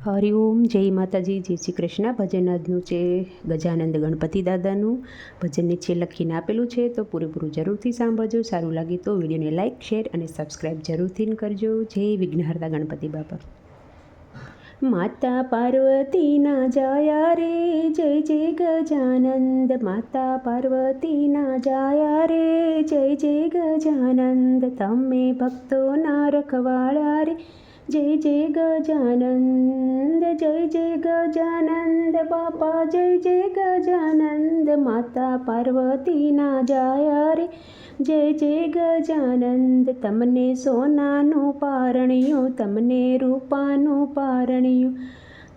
હરિઓમ, જય માતાજી, જય શ્રી કૃષ્ણ. ભજન આજનું છે ગજાનંદ ગણપતિ દાદાનું. ભજન નીચે લખીને આપેલું છે, તો પૂરેપૂરું જરૂરથી સાંભળજો. સારું લાગે તો વિડીયોને લાઇક, શેર અને સબસ્ક્રાઈબ જરૂરથી કરજો. જય વિઘ્નહર્તા ગણપતિ બાપા. માતા પાર્વતીના જાયા રે, જય જય ગજાનંદ. માતા પાર્વતીના જાયા રે, જય જય ગજાનંદ. તમે ભક્તોના રખવાળા રે, જય જય ગજાનંદ. જય જય ગજાનંદ બાપા, જય જય ગજાનંદ. માતા પાર્વતીના જાયા રે, જય જય ગજાનંદ. તમને સોનાનું પારણિયું, તમને રૂપાનું પારણિયું,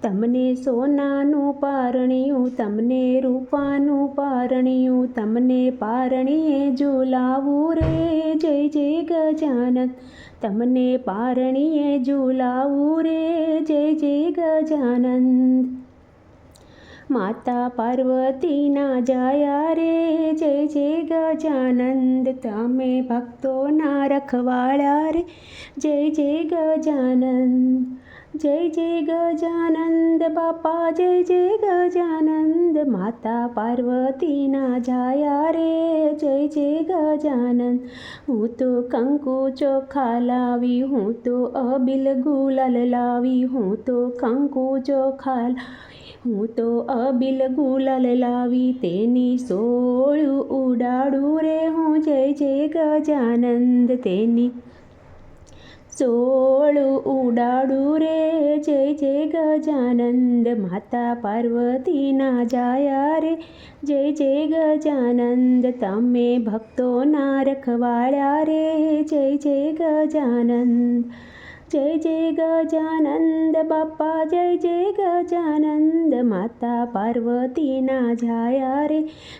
તમને સોનાનું પારણિયું, તમને રૂપાનું પારણિયું, તમને પારણીએ ઝુલાવું રે, જય જય ગજાનંદ. તમને પારણીએ ઝુલાવું રે, જય જય ગજાનંદ. માતા પાર્વતીના જાયા રે, જય જય ગજાનંદ. તમે ભક્તોના રખવાળા રે, જય જય ગજાનંદ. જય જય ગજાનંદ બાપા, જય જય ગજાનંદ. માતા પાર્વતીના જાયા રે, જય જય ગજાનંદ. હું તો કંકુ ચોખા લાવી, હું તો અબીલ ગુલાલ લાવી, હું તો કંકુ ચોખા લાવી, હું તો અબીલ ગુલાલ લાવી. તેની સોળું ઉડાડું રે હું, જય જય ગજાનંદ. તેની સોળું ઉડાડું રે, જય જય ગજાનંદ. માતા પાર્વતીના જાયા રે, જય જય ગજાનંદ. તમે ભક્તોના રખવાળા રે, જય જય ગજાનંદ. જય જય ગજાનંદ બાપા, જય જય ગજાનંદ. માતા પાર્વતીના જાયા રે,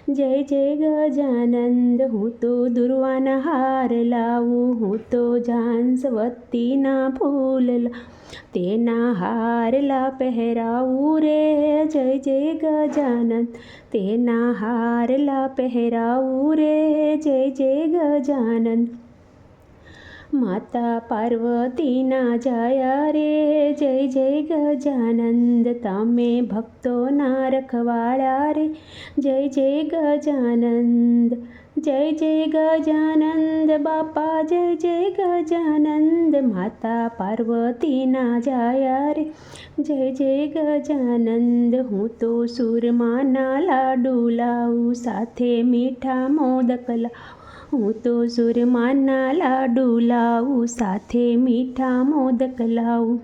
જય જય ગજાનંદ. હું તો દુર્વાના હાર લાવું, હું તો જાંસવતીના ફૂલ લાવું, તેના હારલા પહેરાવું રે, જય જય ગજાનંદ. તેના હારલા પહેરાવું રે, જય જય ગજાનંદ. માતા પાર્વતીના જાયા રે, જય જય ગજાનંદ. તમે ભક્તોના રખવાળા રે, જય જય ગજાનંદ. જય જય ગજાનંદ બાપા, જય જય ગજાનંદ. માતા પાર્વતીના જાયા રે, જય જય ગજાનંદ. હું તો સુરમાના લાડુ લાવું, સાથે મીઠા મોદક લાવું, હું તો સુરમાના લાડુ લાવું, સાથે મીઠા મોદક લાવું.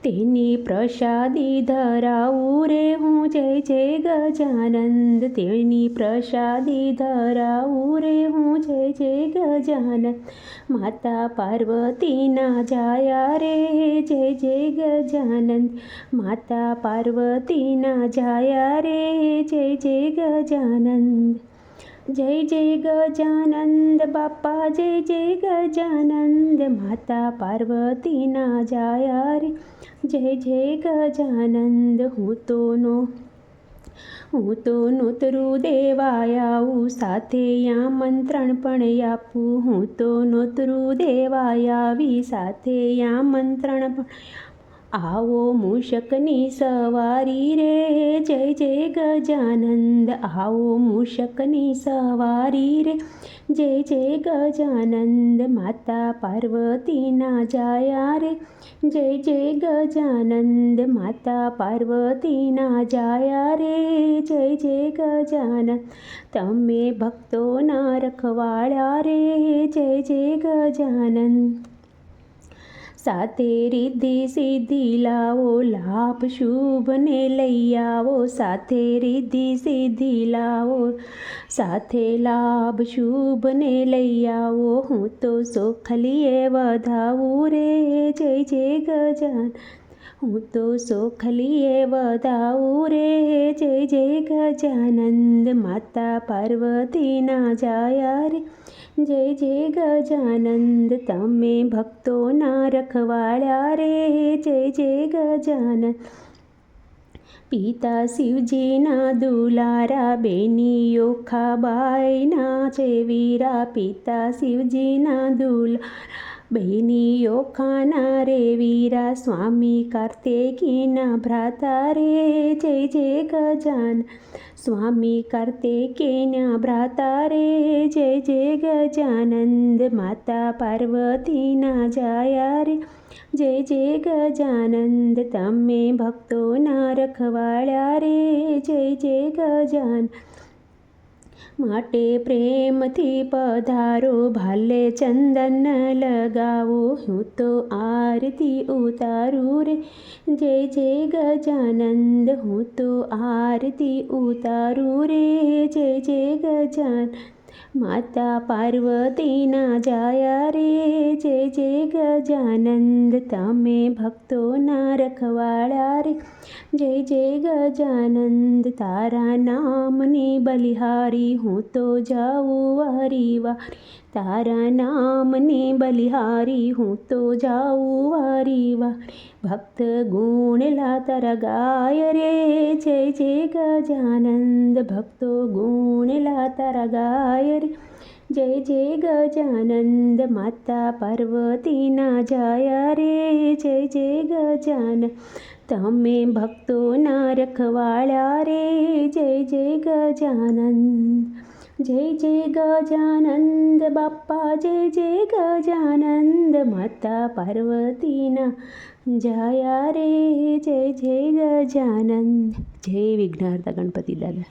તેની પ્રસાદી ધરાવું રે હું, જય જય ગજાનંદ. તેની પ્રસાદી ધરાવું રે હું, જય જય ગજાનંદ. માતા પાર્વતીના જાયા રે, જય જય ગજાનંદ. માતા પાર્વતીના જાયા રે, જય જય ગજાનંદ. જય જય ગજાનંદ બાપા, જય જય ગજાનંદ. માતા પાર્વતીના જાયા રે, જય જય ગજાનંદ. હું તો નોતરું દેવાય આવું, સાથે આમંત્રણ પણ આપું. હું તો નોતરું દેવાય આવી, સાથે આમંત્રણ પણ આવો મૂષકની સવારી રે, જય જય ગજાનંદ. આવો મૂષકની સવારી રે, જય જય ગજાનંદ. માતા પાર્વતીના જાયા રે, જય જય ગજાનંદ. માતા પાર્વતીના જાયા રે, જય જય ગજાનંદ. તમે ભક્તોના રખવાળા રે, જય જય ગજાનંદ. સાથે રિદ્ધિ સિદ્ધિ લાવો, લાભ શુભને લઈ આવો. સાથે રિદ્ધિ સિદ્ધિ લાવો, સાથે લાભ શુભને લઈ આવો. હું તો સોખલીએ વધાવું રે, જય જય ગજાનંદ. હું તો સોખલીએ વધાવું રે, જય જય ગજાનંદ. માતા પાર્વતીના જાયા રે, જય જય ગજાનંદ. તમે ભક્તોના રખવાળા રે, જય જય ગજાનંદ. પિતા શિવજીના દુલારા, બેનીઓ ખાબાઈના છે વીરા. પિતા શિવજીના દુલારા, બહેનીઓ ખાના રે વીરા સ્વામી કાર્તિકેયના ભ્રાતા રે જય જય ગજાનન સ્વામી કાર્તિકેયના ભ્રાતા રે જય જય ગજાનંદ માતા પાર્વતીના જાયા રે જય જય ગજાનંદ તમે ભક્તોના રખવાળ્યા રે જય જય ગજાનન માટે પ્રેમથી પધારો ભાલે ચંદન લગાવો હું તો આરતી ઉતારું રે જય જય ગજાનંદ હું તો આરતી ઉતારું રે જય જય ગજાનન માતા પાર્વતીના જાયા રે જય જય ગજાનંદ તમે ભક્તોના રખવાળા રે જય જય ગજાનંદ તારા નામની બલિહારી હું તો જાઉં વારી વારી તારા નામની બલિહારી હું તો જાઉં વારી વારી ભક્ત ગુણલા તારા ગાય રે જય જય ગજાનંદ ભક્તો ગુણલા તારા ગાય રે જય જય ગજાનંદ માતા પાર્વતીના જાયા રે જય જય ગજાનન તમે ભક્તોના રખવાળા રે જય જય ગજાનંદ જય જય ગજાનંદ બાપ્પા જય જય ગજાનંદ માતા પાર્વતીના જાયા રે જય જય ગજાનંદ જય વિઘ્નહર્તા ગણપતિ દાદા.